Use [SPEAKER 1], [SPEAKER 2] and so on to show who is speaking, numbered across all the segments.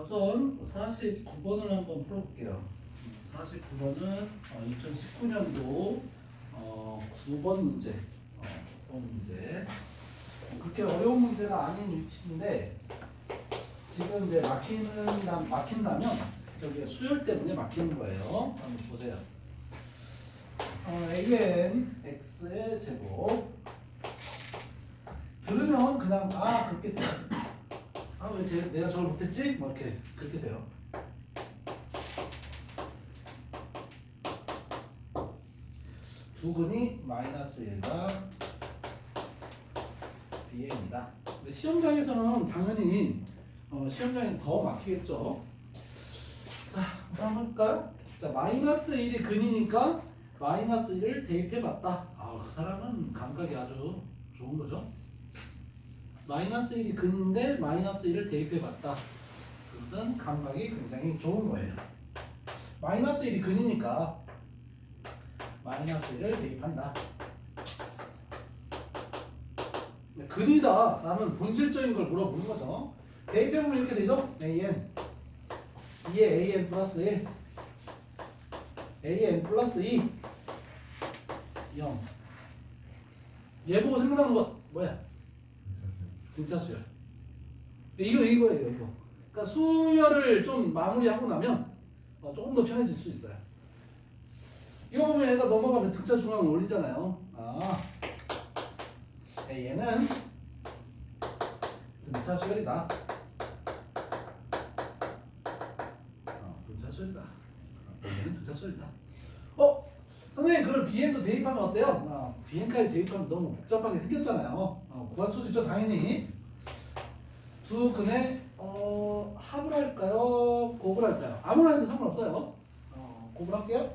[SPEAKER 1] 우선 49번을 한번 풀어볼게요. 49번은 2019년도 9번 문제. 9번 문제. 그렇게 어려운 문제가 아닌 위치인데 지금 이제 막힌다면 여기 수열 때문에 막히는 거예요. 한번 보세요. AN X의 제곱. 들으면 그냥 그렇게 돼요. 왜 내가 저걸 못했지? 뭐 이렇게 그렇게 돼요. 두근이 -1과 bn이다. 시험장에서는 당연히 시험장이 더 막히겠죠. 자, 한번 해볼까요? 자, -1이 근이니까 -1을 대입해봤다. 그 사람은 감각이 아주 좋은 거죠. -1이 근인데 -1을 대입해봤다. 그것은 감각이 굉장히 좋은 거예요. -1이 근이니까 -1을 대입한다. 근이다 라는 본질적인 걸 물어보는 거죠. 대입해보면 이렇게 되죠. AN 2에 AN 플러스 1 AN 플러스 2 0. 얘 보고 생각나는 거 뭐야? 등차 수열. 이거예요. 그러니까 수열을 좀 마무리하고 나면 조금 더 편해질 수 있어요. 이거 보면 얘가 넘어가면 등차 중앙을 올리잖아요. 얘는 등차 수열이다. 등차 수열이다. 얘는 등차 수열이다. 선생님 그걸 BN도 대입하면 어때요? BN까지 대입하면 너무 복잡하게 생겼잖아요. 구할 수도 있죠 당연히. 두 근의 합을 할까요? 곱을 할까요? 아무나 해도 상관없어요. 곱을 할게요.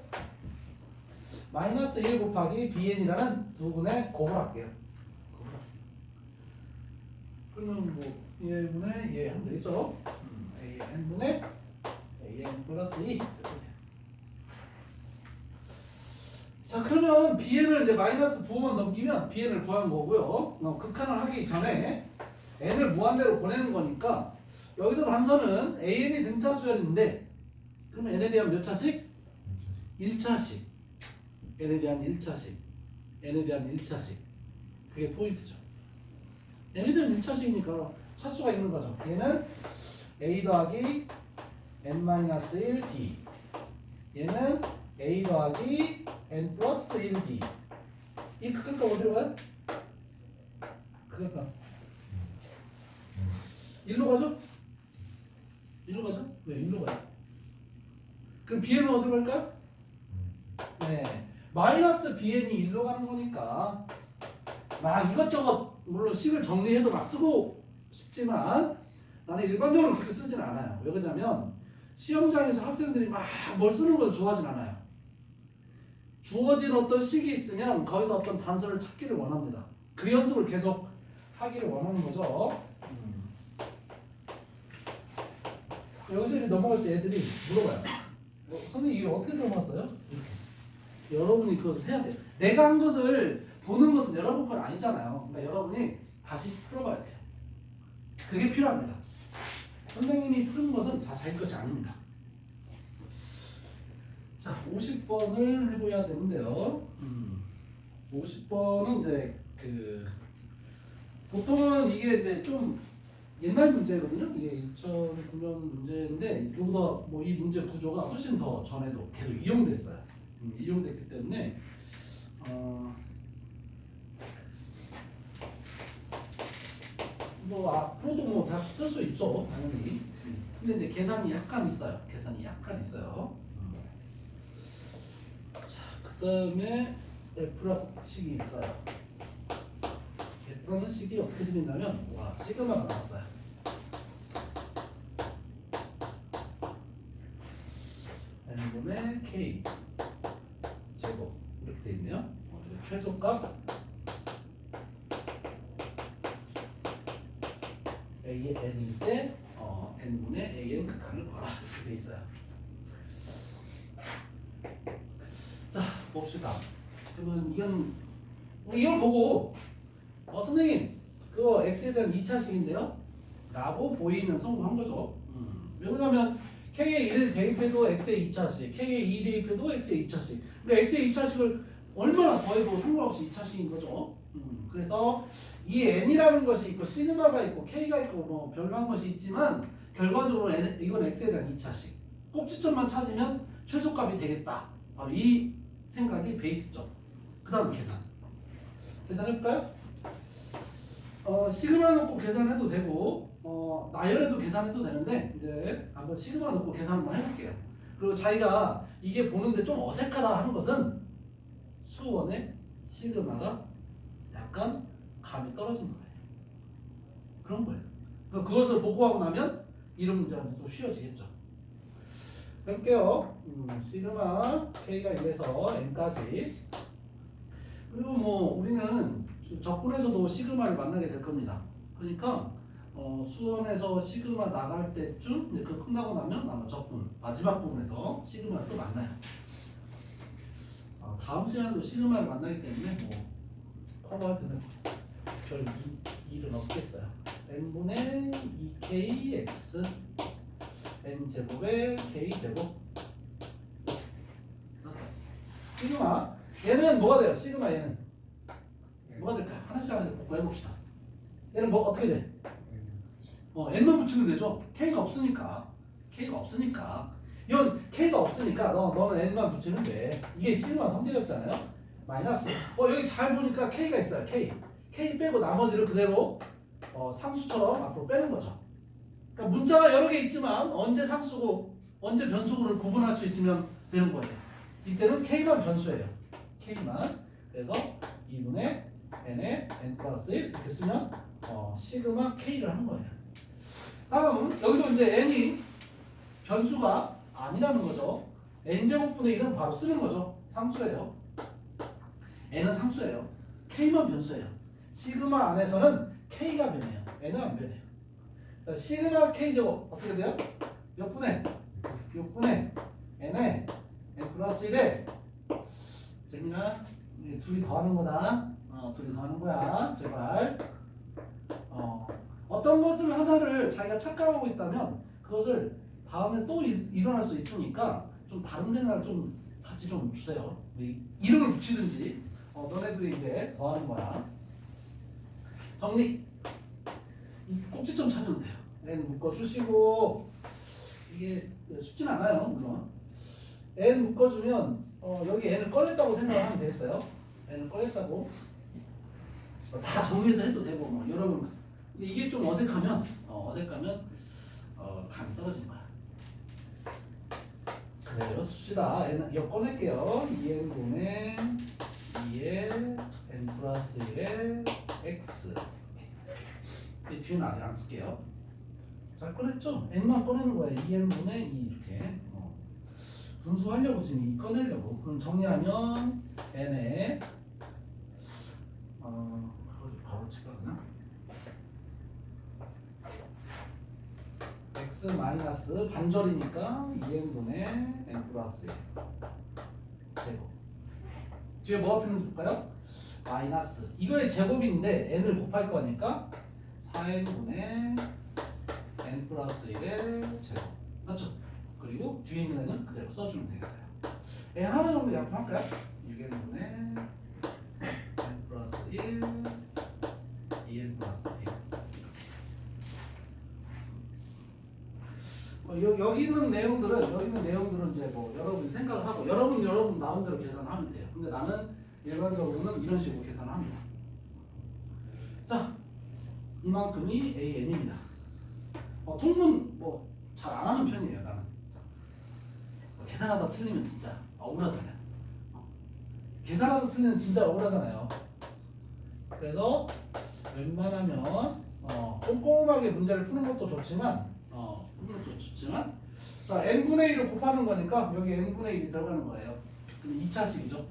[SPEAKER 1] -1 곱하기 BN이라는 두 근의 곱을 할게요. 그러면 뭐 얘분의 얘 하면 되겠죠? AN분의 AN 플러스 2. 자, 그러면 BN을 이제 -9만 넘기면 BN을 구하는 거고요. 극한을 하기 전에 n을 무한대로 보내는 거니까 여기서 단서는 AN이 등차 수열인데 그러면 n에 대한 몇 차씩? 1차씩. n에 대한 1차씩. n에 대한 1차씩. 그게 포인트죠. n에 대한 1차씩이니까 차수가 있는 거죠. 얘는 a 더하기 n-1d. 얘는 a 더하기 n 플러스 1d. 이 극한가 어디로 가요? 극한가 1로 가죠? 1로 가죠? 왜 1로 가요? 그럼 bn은 어디로 갈까요? 네, 마이너스 bn이 1로 가는 거니까 이것저것 물론 식을 정리해도 막 쓰고 싶지만 나는 일반적으로 그렇게 쓰진 않아요. 왜 그러냐면 시험장에서 학생들이 막 뭘 쓰는 걸 좋아하진 않아요. 주어진 어떤 식이 있으면 거기서 어떤 단서를 찾기를 원합니다. 그 연습을 계속 하기를 원하는 거죠. 여기서 이렇게 넘어갈 때 애들이 물어봐요. 선생님 이게 어떻게 넘어갔어요? 이렇게. 여러분이 그것을 해야 돼요. 내가 한 것을 보는 것은 여러분 건 아니잖아요. 그러니까 여러분이 다시 풀어봐야 돼요. 그게 필요합니다. 선생님이 푸는 것은 자기 것이 아닙니다. 자, 50번을 해봐야 되는데요. 50번은 이제 보통은 이게 이제 좀 옛날 문제거든요. 이게 2009년 문제인데 이거보다 이 문제 구조가 훨씬 더 전에도 계속 이용됐어요. 이용됐기 때문에 앞으로도 다 쓸 수 있죠, 당연히. 근데 이제 계산이 약간 있어요. 자, 그다음에 F라는 식이 있어요. F라는 식이 어떻게 생겼냐면 시그마가 나왔어요. n분의 k 제곱 이렇게 돼 있네요. 최소값 AN일 때 n분의 AN 극한을 구하라 이렇게 돼 있어요. 자, 봅시다. 그러면 이걸 보고 선생님 그거 x에 대한 2차식인데요? 라고 보이면 성공한 거죠. 왜냐하면 K에 1을 대입해도 X에 2차식, K에 2 대입해도 X에 2차식. 그러니까 X에 2차식을 얼마나 더해도 상관없이 2차식인 거죠. 그래서 이 N이라는 것이 있고 시그마가 있고 K가 있고 뭐 별로한 것이 있지만 결과적으로 N, 이건 X에 대한 2차식. 꼭지점만 찾으면 최소값이 되겠다. 바로 이 생각이 베이스죠. 그 다음 계산. 계산해볼까요? 시그마 놓고 계산해도 되고 나열해도 계산해도 되는데 이제 한번 시그마 놓고 계산 한번 해볼게요. 그리고 자기가 이게 보는데 좀 어색하다 하는 것은 수원의 시그마가 약간 감이 떨어진 거예요. 그런 거예요. 그러니까 그것을 복구하고 나면 이런 문제가 좀 쉬워지겠죠. 해볼게요. 시그마 K가 1에서 N까지. 그리고 뭐 우리는 적분에서도 시그마를 만나게 될 겁니다. 그러니까 수원에서 시그마 나갈 때쯤 이제 그 끝나고 나면 아마 적분 마지막 부분에서 시그마를 또 만나요. 다음 시간에도 시그마를 만나기 때문에 뭐 커버할 때는 별 일은 없겠어요. n분의 2kx n제곱의 k제곱 썼어요. 시그마 얘는 뭐가 돼요? 시그마 얘는 뭐가 될까요? 하나씩 복구해봅시다. 얘는 뭐 어떻게 돼? n만 붙이면 되죠. k가 없으니까 이건 k가 없으니까 너는 n만 붙이면 돼. 이게 시그마 성질이었잖아요. 마이너스 여기 잘 보니까 k가 있어요. k 빼고 나머지를 그대로 상수처럼 앞으로 빼는 거죠. 그러니까 문자가 여러 개 있지만 언제 상수고 언제 변수를 구분할 수 있으면 되는 거예요. 이때는 k만 변수예요. k만. 그래서 2분의 n에 n 플러스 1 이렇게 쓰면 시그마 k를 하는 거예요. 다음 여기도 이제 n이 변수가 아니라는 거죠. n제곱분의 1은 바로 쓰는 거죠. 상수예요. n은 상수예요. k만 변수예요. 시그마 안에서는 k가 변해요. n은 안 변해요. 자, 시그마 k제곱 어떻게 돼요? 몇 분의 6분의 n에 n 플러스 1에 재민아 둘이 더하는 거다. 둘이 더하는 거야. 제발. 어떤 것을 하나를 자기가 착각하고 있다면 그것을 다음에 또 일어날 수 있으니까 좀 다른 생각을 좀 같이 좀 주세요. 이름을 붙이든지 너네들이 이제 더하는 거야. 정리. 이 꼭지점 찾으면 돼요. n 묶어주시고 이게 쉽진 않아요. 물론 n 묶어주면 여기 n을 꺼냈다고 생각하면 되겠어요. n을 꺼냈다고 다 정리해서 해도 되고 뭐 여러분 이게 좀 어색하면 감이 떨어지는 거야. 그대로 씁시다. n 이거 꺼낼게요. 2n분의 2의 n 플러스 1의 x 이 뒤에는 아직 안 쓸게요. 잘 꺼냈죠? n만 꺼내는 거예요. 2n분의 2 이렇게 분수하려고 지금 2 꺼내려고. 그럼 정리하면 n에 바로 칠까 그냥 x 마이너스 반절이니까 2n분의 n 플러스 1 제곱 뒤에 뭐가 필요한지 볼까요? 마이너스 이거의 제곱인데 n을 곱할 거니까 4n분의 n 플러스 1의 제곱 맞죠? 그리고 뒤에 있는 애는 그대로 써주면 되겠어요. 애 하나 정도 약분할까요? 6n분의 n 플러스 1 2n 플러스 1 여기 있는 내용들은 이제 뭐 여러분이 생각을 하고 여러분 나름대로 계산을 하면 돼요. 근데 나는 일반적으로는 이런 식으로 계산을 합니다. 자, 이만큼이 AN입니다. 통분 뭐 잘 안 하는 편이에요. 나는 계산하다 틀리면 진짜 억울하잖아요. 계산하다 틀리면 진짜 억울하잖아요. 그래서 웬만하면 꼼꼼하게 문제를 푸는 것도 좋지만 자 n분의 1을 곱하는 거니까 여기 n분의 1이 들어가는 거예요. 그럼 2차식이죠.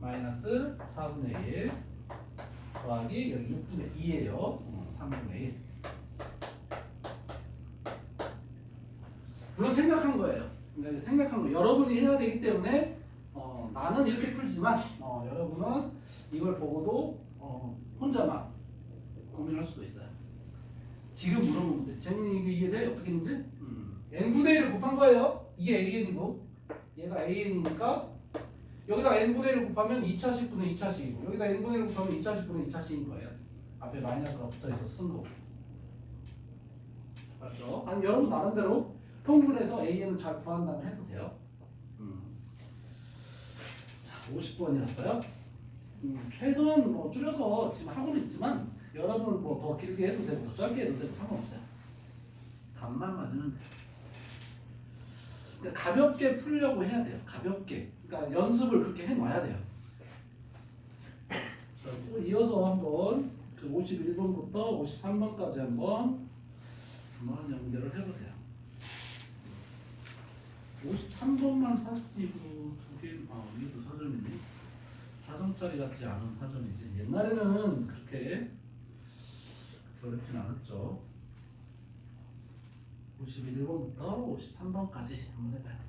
[SPEAKER 1] 마이너스 4분의 1 더하기 여기 6분의 2예요. 3분의 1 물론 생각한 거예요. 그러니까 생각한 거 여러분이 해야 되기 때문에 나는 이렇게 풀지만 여러분은 이걸 보고도 혼자만 고민할 수도 있어요. 지금 물어보면 돼. 재민이 이거 이해돼? 어떻게 했는지? n분의 1을 곱한 거예요. 이게 an이고 얘가 an이니까 여기다 n분의 1을 곱하면 2차식분의 2차식이고 여기다 n분의 1을 곱하면 2차식분의 2차식인 거예요. 앞에 마이너스가 붙어있어서 쓴 거고. 맞죠? 아니 여러분 나름대로 통분해서 an을 잘 구한다면 해도 돼요. 자, 50번이었어요. 최소한 뭐 줄여서 지금 하고는 있지만 여러분 뭐 더 길게 해도 되고 더 짧게 해도 되고 상관없어요. 답만 맞으면 돼요. 그러니까 가볍게 풀려고 해야 돼요. 가볍게. 그러니까 연습을 그렇게 해놔야 돼요. 또 이어서 한번 그 51번부터 53번까지 한번 연결을 해보세요. 53번만 사전이고 위에도 사전이네. 4점짜리 같지 않은 사전이지. 옛날에는 그렇게 어렵진 않았죠. 51번부터 53번까지 한번 해봐요.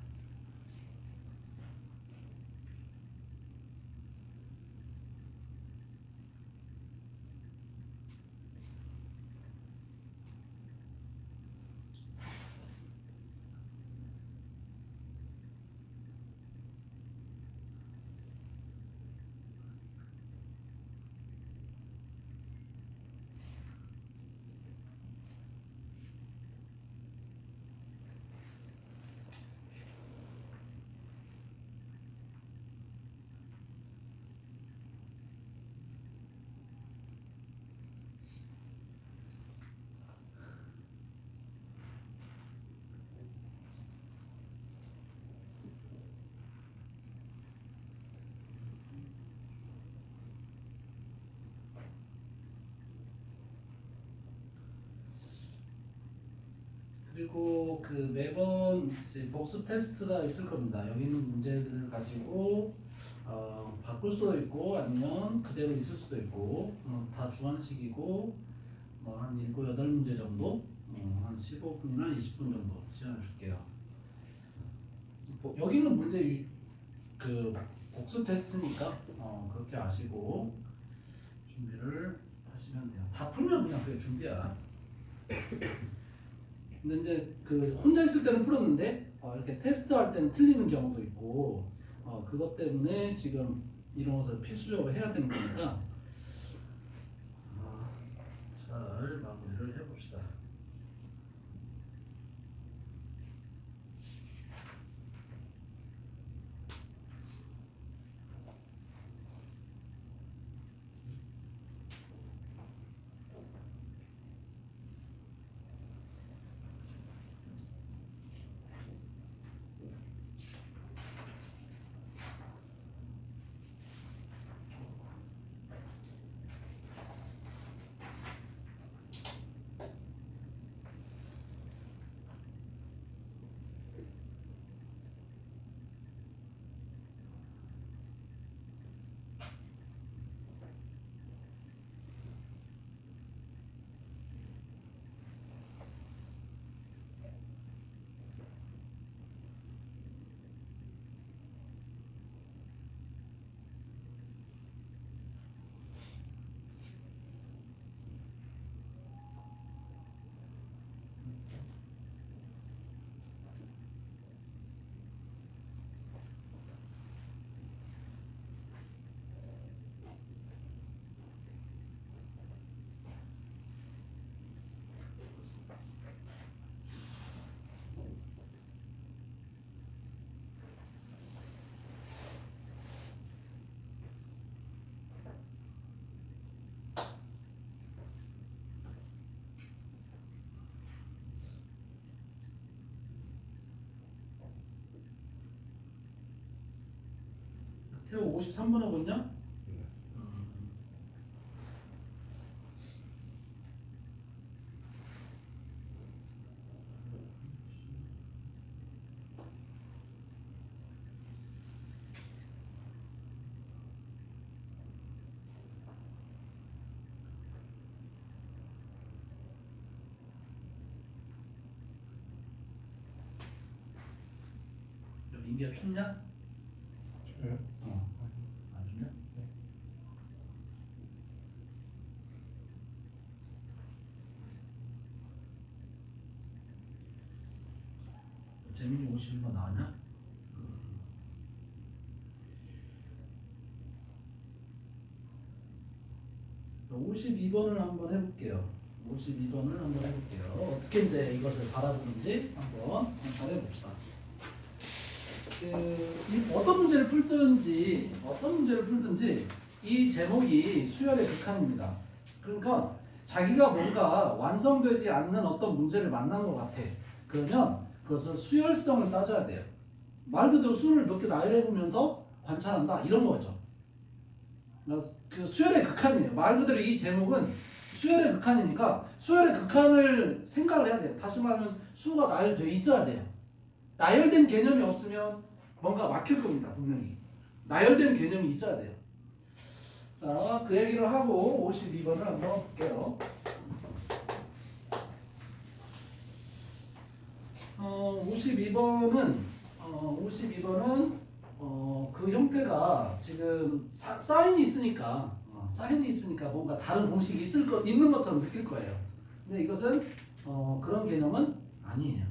[SPEAKER 1] 그리고 그 매번 이제 복습 테스트가 있을 겁니다. 여기 있는 문제들을 가지고 바꿀 수도 있고 아니면 그대로 있을 수도 있고 다 주관식이고 뭐 한 7, 8문제 정도 한 15분이나 20분 정도 시간을 줄게요. 여기 있는 문제 그 복습 테스트니까 그렇게 아시고 준비를 하시면 돼요. 다 풀면 그냥 그게 준비야. 근데 이제 그 혼자 있을 때는 풀었는데 이렇게 테스트할 때는 틀리는 경우도 있고 그것 때문에 지금 이런 것을 필수적으로 해야 되는 거니까 잘 마무리를 해봅시다. 태호 53번 하고 있냐? 민기야 춥냐?
[SPEAKER 2] 네.
[SPEAKER 1] 안 춥냐? 52번 나왔냐? 52번을 한번 해볼게요. 52번을 한번 해볼게요. 어떻게 이제 이것을 바라보는지 한번 해봅시다. 어떤 문제를 풀든지 이 제목이 수열의 극한입니다. 그러니까 자기가 뭔가 완성되지 않는 어떤 문제를 만난 것 같아. 그러면 그것을 수열성을 따져야 돼요. 말 그대로 수를 몇 개 나열해보면서 관찰한다 이런 거죠. 그 수열의 극한이에요. 말 그대로 이 제목은 수열의 극한이니까 수열의 극한을 생각을 해야 돼요. 다시 말하면 수가 나열되어 있어야 돼요. 나열된 개념이 없으면 뭔가 막힐 겁니다. 분명히 나열된 개념이 있어야 돼요. 자, 그 얘기를 하고 52번을 한번 볼게요. 52번은 그 형태가 지금 사인이 있으니까 뭔가 다른 공식이 있는 것처럼 느낄 거예요. 근데 이것은 그런 개념은 아니에요.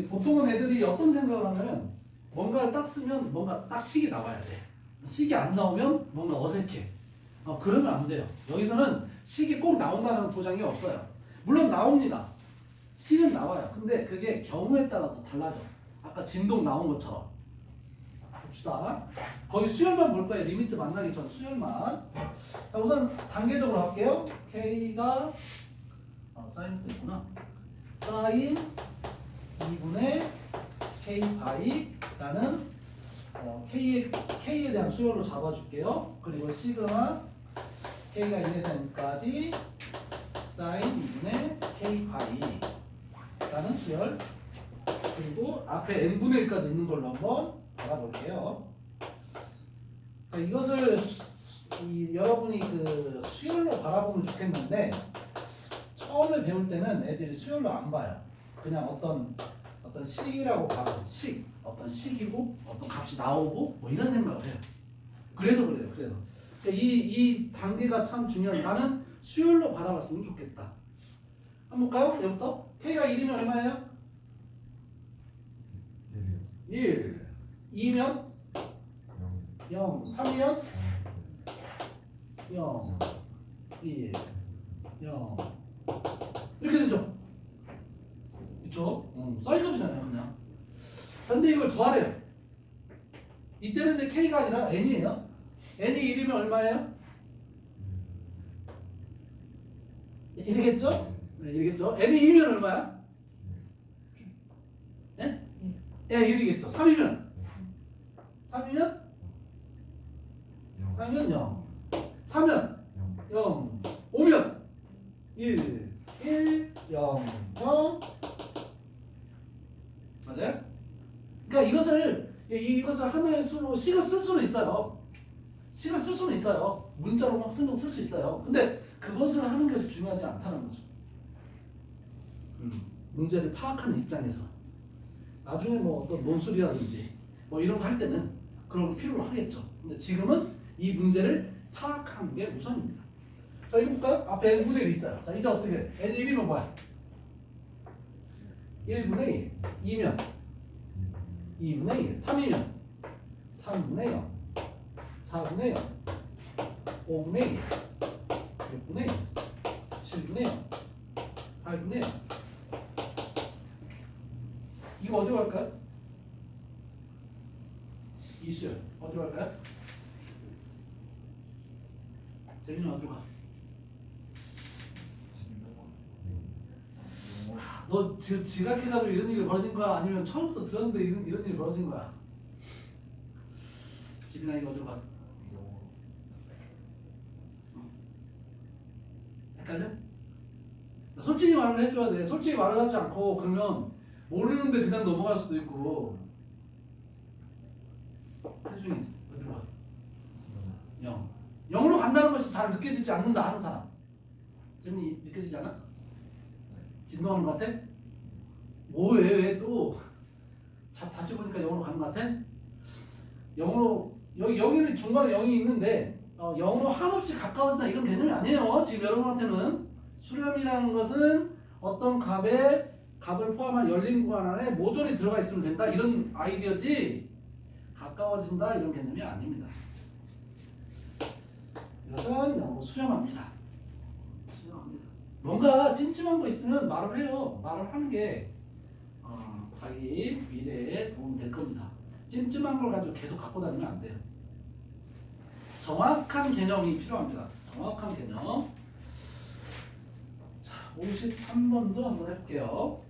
[SPEAKER 1] 보통은 애들이 어떤 생각을 하냐면 뭔가를 딱 쓰면 뭔가 딱 식이 나와야 돼. 식이 안 나오면 뭔가 어색해. 그러면 안 돼요. 여기서는 식이 꼭 나온다는 보장이 없어요. 물론 나옵니다. 식은 나와요. 근데 그게 경우에 따라서 달라져. 아까 진동 나온 것처럼. 봅시다. 거기 수열만 볼 거예요. 리미트 만나기 전 수열만. 자, 우선 단계적으로 할게요. K가 사인도 있구나. 사인 2분의 K 파이라는 K에 대한 수열로 잡아줄게요. 그리고 시그마 K가 1에서 n까지 사인 2분의 K 파이라는 수열. 그리고 앞에 n분의 1까지 있는 걸로 한번 알아볼게요. 그러니까 이것을 여러분이 그 수열로 바라보면 좋겠는데 처음에 배울 때는 애들이 수열로 안 봐요. 그냥 어떤 식이라고 봐요. 어떤 식이고 어떤 값이 나오고 뭐 이런 생각을 해요. 그래서 그래요. 그래서 이 단계가 참 중요해요. 나는 수열로 바라봤으면 좋겠다. 한번 볼까요? 얘부터 K가 1이면 얼마예요? 1. 2면 0. 3이면 0. 1. 0. 이렇게 되죠? 그쵸? 사이클이잖아요, 그냥. 근데 이걸 더하래요. 이때는 이제 K가 아니라 N이에요. N이 1이면 얼마예요? 1이겠죠? 네, 1이겠죠? N이 2면 얼마야? 예? 예, 1이겠죠. 3이면? 3이면? 3이면 0. 4면? 0. 5면? 1. 1, 0, 0. 맞아요? 그러니까 이것을 하나의 수로 식을 쓸 수는 있어요. 식을 쓸 수는 있어요. 문자로 막 쓰면 쓸 수 있어요. 근데 그것을 하는 것이 중요하지 않다는 거죠. 문제를 파악하는 입장에서 나중에 뭐 어떤 논술이라든지 뭐 이런 거 할 때는 그런 걸 필요로 하겠죠. 근데 지금은 이 문제를 파악하는 게 우선입니다. 자, 이거 볼까요? 앞에 n분의 1이 있어요. 자, 이제 어떻게 해? n1이면 뭐야? 1분의 1. 2면 2분의 1. 3이면 3분의 0. 4분의 0. 5분의 1. 6분의 1. 7분의 0. 8분의 0. 이거 어디로 갈까요? 이수열 어디로 갈까요? 재민이 어디로 가? 너 지금 지각해가지고 이런 일이 벌어진 거야? 아니면 처음부터 들었는데 이런 일이 벌어진 거야? 재민아 이거 어디로 가? 헷갈려? 솔직히 말을 해줘야 돼. 솔직히 말을 하지 않고 그러면 모르는데 그냥 넘어갈 수도 있고. 태중이 어디로 가? 0. 0으로 간다는 것이 잘 느껴지지 않는다 하는 사람. 재민이 느껴지지 않아? 진동하는 것 같아? 왜 또 자, 다시 보니까 0으로 가는 것 같아? 0으로 여기는 중간에 0이 있는데 0으로 한없이 가까워진다 이런 개념이 아니에요. 지금 여러분한테는 수렴이라는 것은 어떤 값을 포함한 열린 구간 안에 모조리 들어가 있으면 된다 이런 아이디어지 가까워진다 이런 개념이 아닙니다. 이것은 0으로 수렴합니다. 뭔가 찜찜한 거 있으면 말을 해요. 말을 하는 게 자기 미래에 도움이 될 겁니다. 찜찜한 걸 가지고 계속 갖고 다니면 안 돼요. 정확한 개념이 필요합니다. 정확한 개념. 자, 53번도 한번 해볼게요.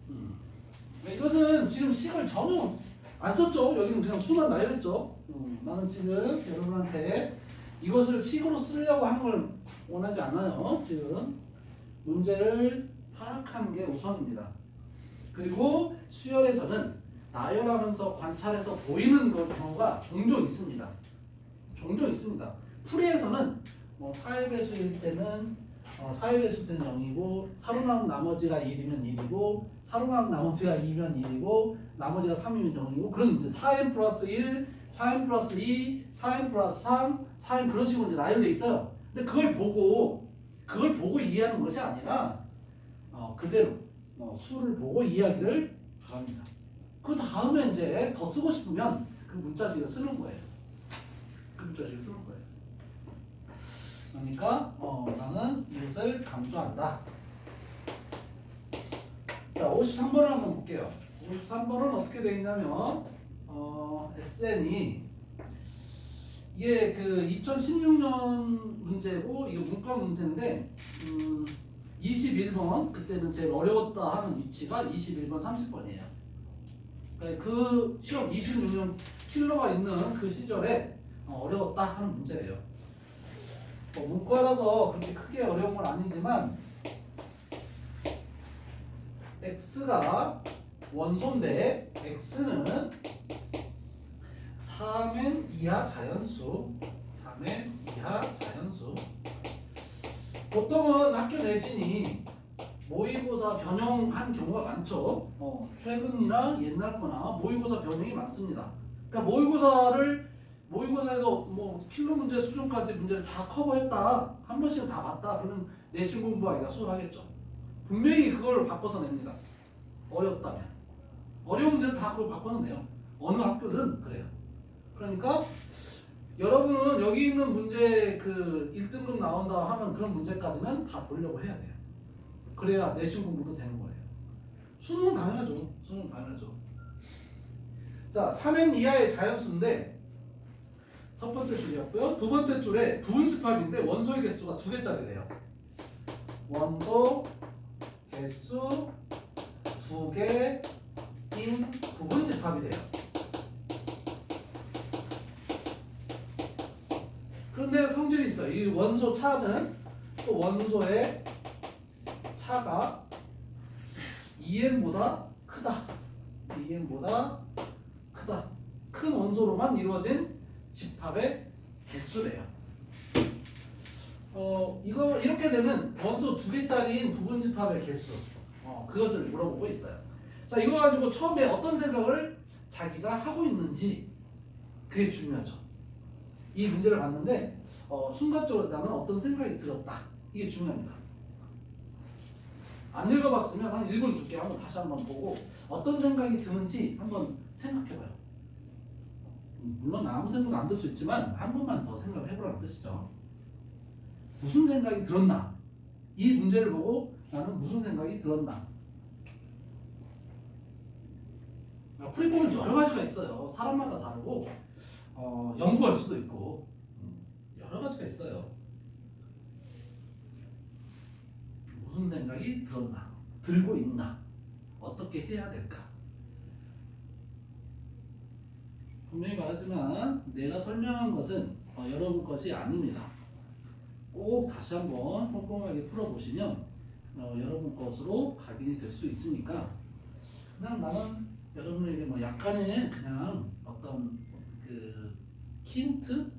[SPEAKER 1] 이것은 지금 식을 전혀 안 썼죠. 여기는 그냥 수만 나열했죠. 나는 지금 여러분한테 이것을 식으로 쓰려고 하는 걸 원하지 않아요. 지금 문제를 파악하는 게 우선입니다. 그리고 수열에서는 나열하면서 관찰해서 보이는 경우가 종종 있습니다. 종종 있습니다. 풀이에서는 사회배수일 때는 0이고 사로 나온 나머지가 1이면 1이고 사로 나온 나머지가 2면 1이고 나머지가 3이면 0이고 그런 이제 4n 플러스 1, 4n 플러스 2, 4n 플러스 3, 4n 그런 식으로 이제 나열돼 있어요. 근데 그걸 보고 이해하는 것이 아니라 그대로 수를 보고 이해하기를 바랍니다. 그 다음에 이제 더 쓰고 싶으면 그 문자식을 쓰는 거예요. 그 문자식을 쓰는 거예요. 그러니까 나는 이것을 강조한다. 자, 53번을 한번 볼게요. 53번은 어떻게 되어 있냐면 SN이 이게 그 2016년 문제고 이거 문과 문제인데 21번 그때는 제일 어려웠다 하는 위치가 21번 30번이에요. 그 시험 26년 킬러가 있는 그 시절에 어려웠다 하는 문제예요. 문과라서 그렇게 크게 어려운 건 아니지만 x가 원소인데 x는 3n 이하 자연수 보통은 학교 내신이 모의고사 변형한 경우가 많죠. 최근이나 옛날 거나 모의고사 변형이 많습니다. 그러니까 모의고사에서 킬러 문제 수준까지 문제를 다 커버했다. 한 번씩은 다 봤다. 그러면 내신 공부하기가 수월하겠죠. 분명히 그걸 바꿔서 냅니다. 어렵다면. 어려운 문제는 다 그걸 바꿔서 내요. 어느 학교든 그래요. 그러니까 여러분은 여기 있는 문제 그 1등급 나온다 하는 그런 문제까지는 다 보려고 해야 돼요. 그래야 내신 공부도 되는 거예요. 수능은 당연하죠. 자, 3n 이하의 자연수인데 첫 번째 줄이었고요. 두 번째 줄에 부분집합인데 원소의 개수가 2개짜리래요. 원소 개수 2개인 부분집합이래요. 그런데 성질이 있어요. 이 원소 차는 또 원소의 차가 2n보다 크다. 2n보다 크다. 큰 원소로만 이루어진 집합의 개수래요. 이거 이렇게 되면 원소 2개짜리인 부분집합의 개수. 그것을 물어보고 있어요. 자, 이거 가지고 처음에 어떤 생각을 자기가 하고 있는지 그게 중요하죠. 이 문제를 봤는데 순간적으로 나는 어떤 생각이 들었다. 이게 중요합니다. 안 읽어봤으면 한 1분 줄게. 한번 다시 한번 보고 어떤 생각이 드는지 한번 생각해봐요. 물론 아무 생각 안 들 수 있지만 한 번만 더 생각해보라는 뜻이죠. 무슨 생각이 들었나? 이 문제를 보고 나는 무슨 생각이 들었나? 풀이법은 여러 가지가 있어요. 사람마다 다르고 연구할 수도 있고 여러 가지가 있어요. 무슨 생각이 들었나? 들고 있나? 어떻게 해야 될까? 분명히 말하지만 내가 설명한 것은 여러분 것이 아닙니다. 꼭 다시 한번 꼼꼼하게 풀어보시면 여러분 것으로 각인이 될 수 있으니까 그냥 나는 여러분에게 약간의 그냥 어떤 그 힌트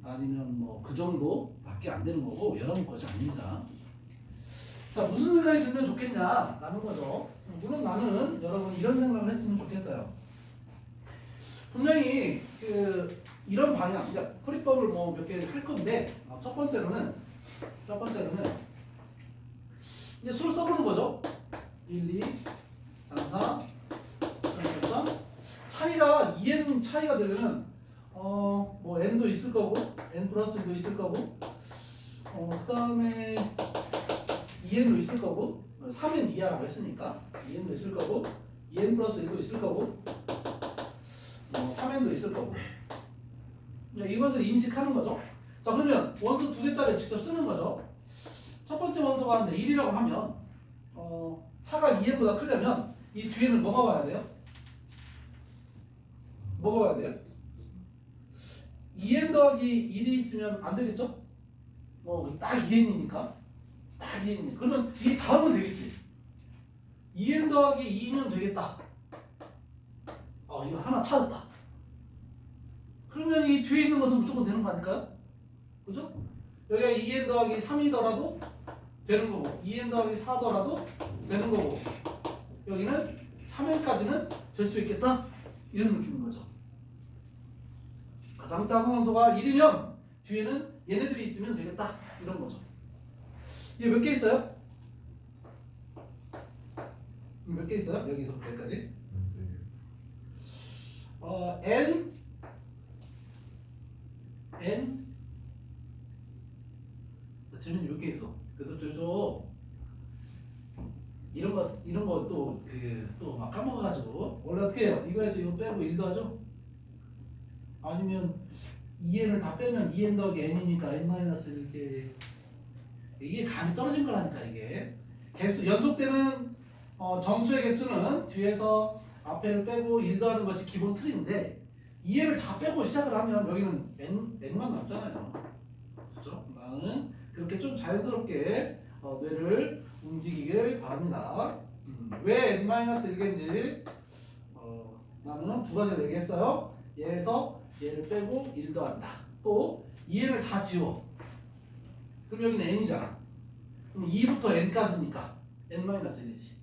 [SPEAKER 1] 아니면 그 정도밖에 안 되는 거고 여러분 것이 아닙니다. 자, 무슨 생각이 들면 좋겠냐 라는 거죠. 물론 나는 여러분 이런 생각을 했으면 좋겠어요. 분명히 이런 방향, 그러니까 풀이법을 뭐 몇 개 할 건데 첫 번째로는 이제 수를 써보는 거죠. 1, 2, 3, 4, 3, 차이가 2n 차이가 되려면 뭐 n도 있을 거고 n 플러스 1도 있을 거고 그 다음에 2n도 있을 거고 3n 이하라고 했으니까 2n도 있을 거고 2n 플러스 1도 있을 거고 3n도 있을 거고 이것을 인식하는 거죠. 자 그러면 원소 두 개짜리를 직접 쓰는 거죠. 첫 번째 원소가 1이라고 하면 차가 2n보다 크려면 이 뒤에는 뭐가 와야 돼요? 뭐가 와야 돼요? 2n 더하기 1이 있으면 안 되겠죠? 딱 2n이니까 딱 2n이니까 그러면 이 다음은 되겠지. 2n 더하기 2면 되겠다. 이거 하나 찾았다. 그러면 이 뒤에 있는 것은 무조건 되는 거 아닐까요? 그죠? 여기가 2n 더하기 3이더라도 되는 거고 2n 더하기 4더라도 되는 거고 여기는 3n까지는 될 수 있겠다. 이런 느낌인 거죠. 가장 작은 원소가 1이면 뒤에는 얘네들이 있으면 되겠다. 이런 거죠. 이게 몇 개 있어요? 몇 개 있어요? 여기서부터 여기까지. n 질문이 몇 개 있어? 그래도 이런 거 또 막 까먹어가지고 원래 어떻게 해요? 이거에서 이거 빼고 1도 하죠? 아니면 2n을 다 빼면 2n 더하기 n이니까 n-1 이게 감이 떨어진 거라니까 이게 개수 연속되는 정수의 개수는 뒤에서 앞에를 빼고 1 더하는 것이 기본 틀인데 2n을 다 빼고 시작을 하면 여기는 n만 남잖아요. 그렇죠? 나는 그렇게 좀 자연스럽게 뇌를 움직이길 바랍니다. 왜 n-1개인지 나는 두 가지를 얘기했어요. 얘에서 얘를 빼고 1 더한다. 또 2n을 다 지워. 그럼 여기는 n이잖아. 그럼 2부터 n까지니까 n-1이지.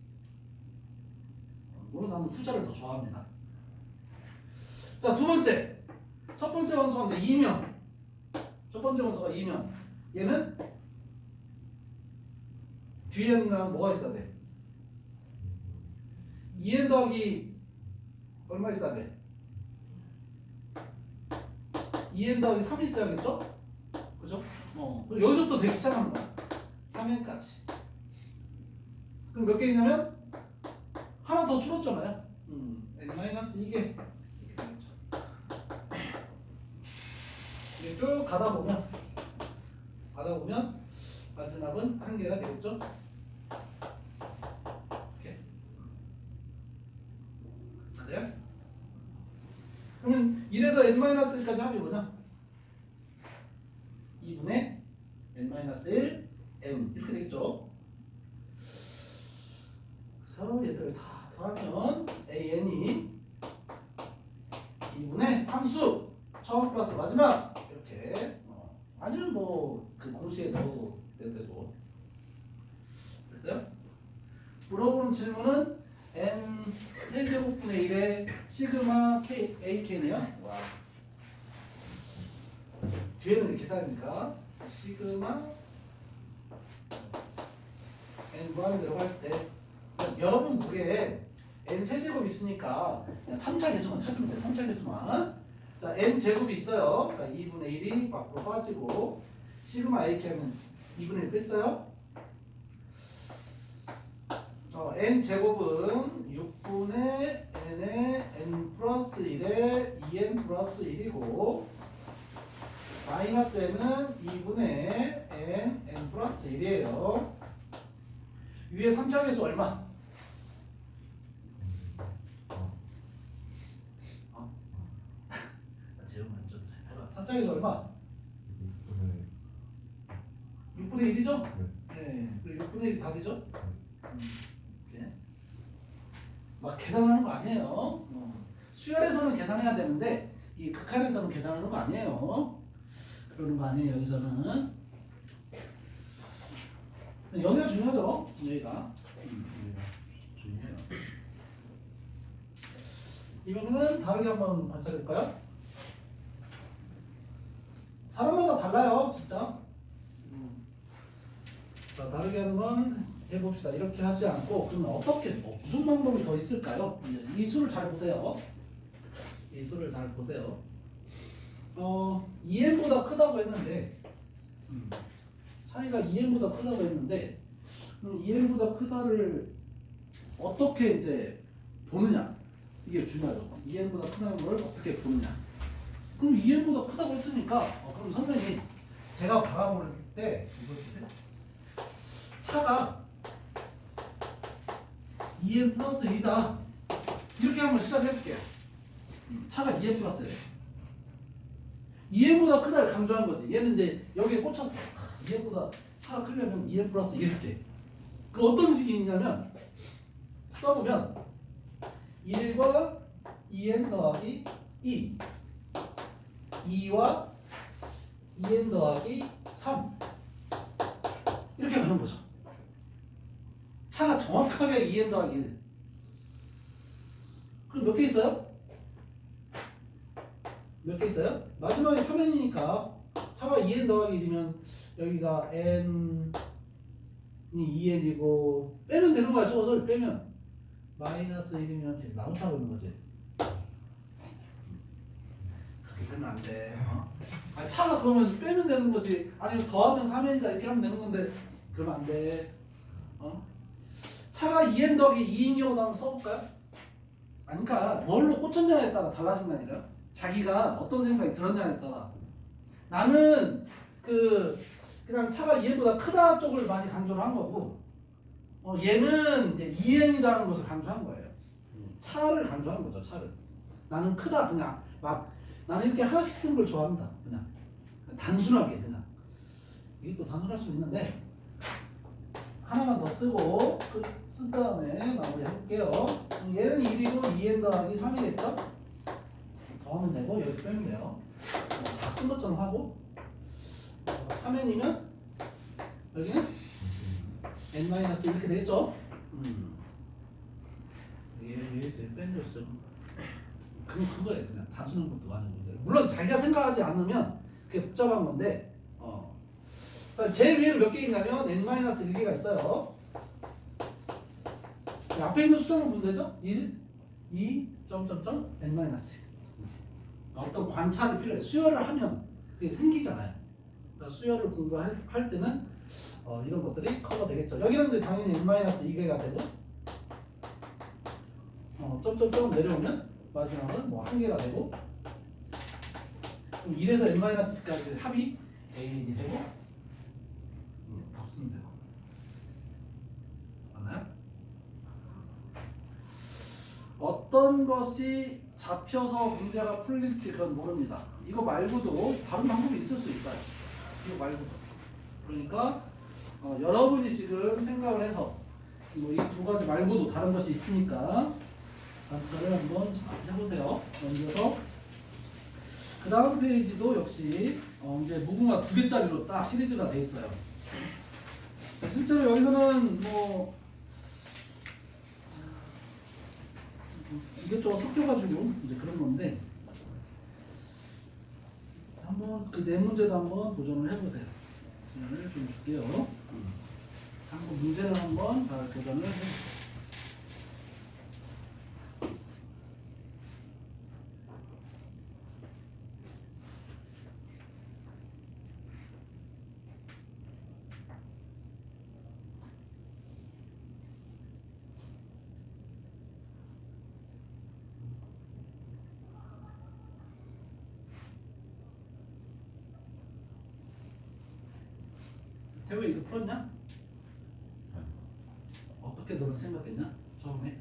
[SPEAKER 1] 물론 나는 후자를 더 좋아합니다. 자, 두 번째. 첫 번째 원소가 2면 첫 번째 원소가 2면 얘는 뒤에는 뭐가 있어야 돼? 2n 더하기 얼마 있어야 돼? 2n 더하기 3이 있어야겠죠? 그죠? 그럼 여기서부터 되기 시작하는 거야. 3n까지. 그럼 몇 개 있냐면 하나 더 줄었잖아요. n-2개 이렇게 되겠죠. 이게 쭉 가다 보면 마지막은 한 개가 되겠죠. 이렇게. 맞아요? 그러면 1에서 n-1까지 합이 뭐냐? 2분의 n-1 n 이렇게 되겠죠. 그래서 얘들을 다 더하면 an이 2분의 함수 처음 플러스 마지막 이렇게 아니면 뭐 그 공식에 넣어도 되고. 됐어요? 물어보는 질문은 n 세제곱분의 1의 시그마 k ak네요. 와. 뒤에는 이렇게 계산이니까 시그마 n 무한대로 할 때 여러분 보기에 n 세제곱 있으니까 그냥 3차 계수만 찾으면 돼요. 3차 계수만. 자, n 제곱이 있어요. 자, 2분의 1이 밖으로 빠지고 시그마 ak 하면 2분의 1 뺐어요. n 제곱은 6분의 n의 n 플러스 1의 2n 플러스 1이고 마이너스 n은 2분의 n 플러스 1이에요. 위에 3차 계수 얼마? 질문 좀 해봐. 3차 계수 얼마? 6분의 1이죠? 네. 그리고 6분의 1이 답이죠? 이렇게. 막 계산하는 거 아니에요. 수열에서는 계산해야 되는데 이 극한에서는 계산하는 거 아니에요. 그러는 거 아니에요. 여기서는 여기가 중요하죠. 여기가 중요해요. 이거는 다르게 한번 관찰해볼까요? 사람마다 달라요, 진짜. 자, 다르게 하는 건 해봅시다. 이렇게 하지 않고 그러면 어떻게 무슨 방법이 더 있을까요? 이 수를 잘 보세요. 이 수를 잘 보세요. 2n보다 크다고 했는데 차이가 2n보다 크다고 했는데 2n보다 크다를 어떻게 이제 보느냐 이게 중요하죠. 2n보다 크다는 걸 어떻게 보느냐. 그럼 2n보다 크다고 했으니까 그럼 선생님이 제가 바라볼 때 이거 보세요. 차가 2n 플러스 1이다 이렇게 한번 시작해볼게요. 차가 2n 플러스 1이에요. 2n보다 크다를 강조한 거지. 얘는 이제 여기에 꽂혔어. 2n보다 차가 크려면 2n 플러스 1일 때. 그럼 어떤 식이 있냐면 써보면 1과 2n 더하기 2 2와 2n 더하기 3 이렇게 가는 거죠. 차가 정확하게 2n 더하기 1 그럼 몇 개 있어요? 몇 개 있어요? 마지막에 3n이니까 차가 2n 더하기 1이면 여기가 n이 2n이고 빼면 되는 거야. 저것을 빼면 마이너스 1이면 지금 나무타고 있는 거지. 그렇게 되면 안 돼. 차가 그러면 빼면 되는 거지. 아니면 더하면 3n이다 이렇게 하면 되는 건데 그러면 안 돼. 차가 2n 더하기 2인 경우도 한번 써볼까요? 아니 그러니까 뭘로 꽂혔냐에 따라 달라진다니까요. 자기가 어떤 생각이 들었냐에 따라. 나는 그냥 차가 2n보다 크다 쪽을 많이 강조를 한 거고 얘는 이제 2n이라는 것을 강조한 거예요. 차를 강조한 거죠. 차를. 나는 크다 그냥 막 나는 이렇게 하나씩 쓰는 걸 좋아합니다. 그냥 단순하게 그냥. 이게 또 단순할 수 있는데 하나만 더 쓰고 쓴 다음에 마무리 해볼게요. 얘는 1이고 2n 더하기 3이겠죠? 더하면 되고 여기 빼면 돼요. 다 쓴 것처럼 하고 3n이면 여기는 n-1 이렇게 되겠죠? 여기서 빼줬죠. 그럼 그거예요. 그냥 단순한 것도 아니고 물론 자기가 생각하지 않으면 그게 복잡한 건데 그러니까 제일 위에는 몇 개 있냐면 n-1개가 있어요. 앞에 있는 숫자만 보면 되죠? 1, 2, 점점점 n-1 어떤 관찰이 필요해. 수열을 하면 그게 생기잖아요. 그러니까 수열을 공부할 때는 이런 것들이 커버되겠죠. 여기는 이제 당연히 n-2개가 되고 점점점 내려오면 마지막은 뭐 1개가 되고 그럼 1에서 n-2까지 합이 an이 되고 더 쓰면 되고 맞나요? 어떤 것이 잡혀서 문제가 풀릴지 그건 모릅니다. 이거 말고도 다른 방법이 있을 수 있어요. 이거 말고도. 그러니까 여러분이 지금 생각을 해서 이 두 가지 말고도 다른 것이 있으니까 관찰을 한번 잘 해보세요. 먼저서 그 다음 페이지도 역시 이제 무궁화 2개짜리로 딱 시리즈가 돼 있어요. 실제로 여기서는 뭐 이것저것 섞여가지고 이제 그런 건데 한번 그 네 문제도 한번 도전을 해보세요. 시간을 좀 줄게요. 한번 문제를 한번 다 도전을 해보세요. 태호 이거 풀었냐? 어떻게 너는 생각했냐? 처음에?